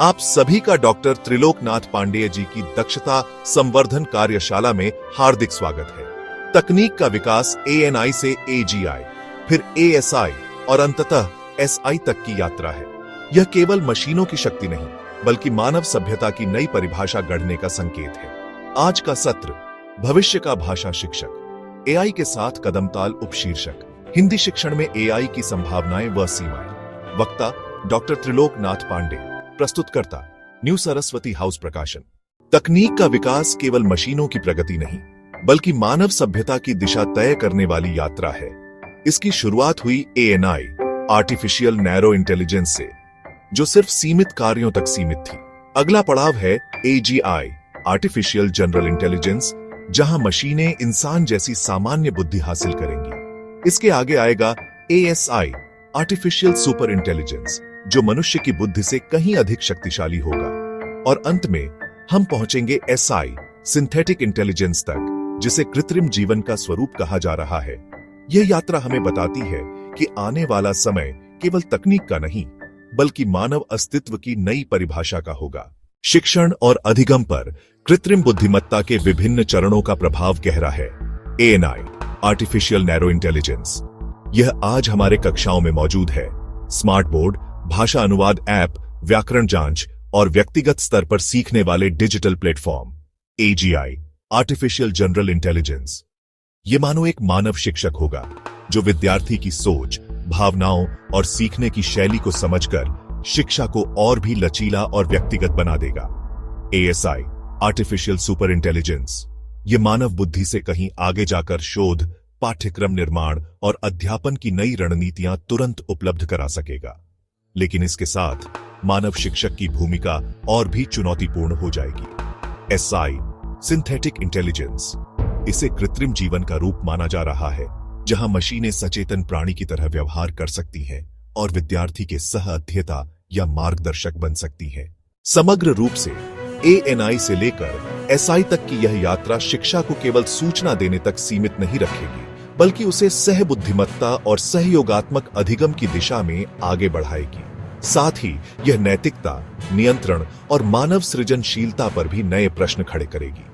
आप सभी का डॉक्टर त्रिलोकनाथ पांडेय जी की दक्षता संवर्धन कार्यशाला में हार्दिक स्वागत है। तकनीक का विकास ANI से AGI, फिर ASI और अंततः SI तक की यात्रा है। यह केवल मशीनों की शक्ति नहीं, बल्कि मानव सभ्यता की नई परिभाषा गढ़ने का संकेत है। आज का सत्र भविष्य का भाषा शिक्षक, AI के साथ कदमताल उपशीर्षक, हिंदी शिक्षण में AI की संभावनाएं व सीमाएं। वक्ता डॉक्टर त्रिलोकनाथ पांडे, प्रस्तुतकर्ता न्यू सरस्वती हाउस प्रकाशन। तकनीक का विकास केवल मशीनों की प्रगति नहीं, बल्कि मानव सभ्यता की दिशा तय करने वाली यात्रा है। इसकी शुरुआत हुई ANI, आर्टिफिशियल नैरो इंटेलिजेंस से, जो सिर्फ सीमित कार्यों तक सीमित थी। अगला पड़ाव है AGI, आर्टिफिशियल जनरल इंटेलिजेंस, जहां मशीनें इंसान जैसी सामान्य बुद्धि हासिल करेंगी। इसके आगे आएगा ASI, आर्टिफिशियल सुपर इंटेलिजेंस, जो मनुष्य की बुद्धि से कहीं अधिक शक्तिशाली होगा। और अंत में हम पहुंचेंगे SI, सिंथेटिक इंटेलिजेंस तक, जिसे कृत्रिम जीवन का स्वरूप कहा जा रहा है। यह यात्रा हमें बताती है कि आने वाला समय केवल तकनीक का नहीं, बल्कि मानव अस्तित्व की नई परिभाषा का होगा। शिक्षण और अधिगम पर कृत्रिम बुद्धिमत्ता के विभिन्न चरणों का प्रभाव गहरा है। ANI, आर्टिफिशियल नैरो इंटेलिजेंस, यह आज हमारे कक्षाओं में मौजूद है। स्मार्ट बोर्ड, भाषा अनुवाद ऐप, व्याकरण जांच और व्यक्तिगत स्तर पर सीखने वाले digital platform. AGI, artificial general intelligence, ये मानो एक मानव शिक्षक होगा, जो विद्यार्थी की सोच, भावनाओं और सीखने की शैली को समझकर शिक्षा को और भी लचीला और व्यक्तिगत बना देगा। ASI, आर्टिफिशियल सुपर इंटेलिजेंस, ये मानव बुद्धि से कहीं आगे जाकर शोध, पाठ्यक्रम निर्माण और अध्यापन की नई रणनीतियां तुरंत उपलब्ध करा सकेगा। लेकिन इसके साथ मानव शिक्षक की भूमिका और भी चुनौतीपूर्ण हो जाएगी। SI, सिंथेटिक इंटेलिजेंस, इसे कृत्रिम जीवन का रूप माना जा रहा है, जहां मशीनें सचेतन प्राणी की तरह व्यवहार कर सकती हैं और विद्यार्थी के सह अध्येता या मार्गदर्शक बन सकती हैं। समग्र रूप से ANI से लेकर SI तक की यह यात्रा शिक्षा को केवल सूचना देने तक सीमित नहीं रखेगी, बल्कि उसे सह बुद्धिमत्ता और सहयोगात्मक अधिगम की दिशा में आगे बढ़ाएगी। साथ ही यह नैतिकता, नियंत्रण और मानव सृजनशीलता पर भी नए प्रश्न खड़े करेगी।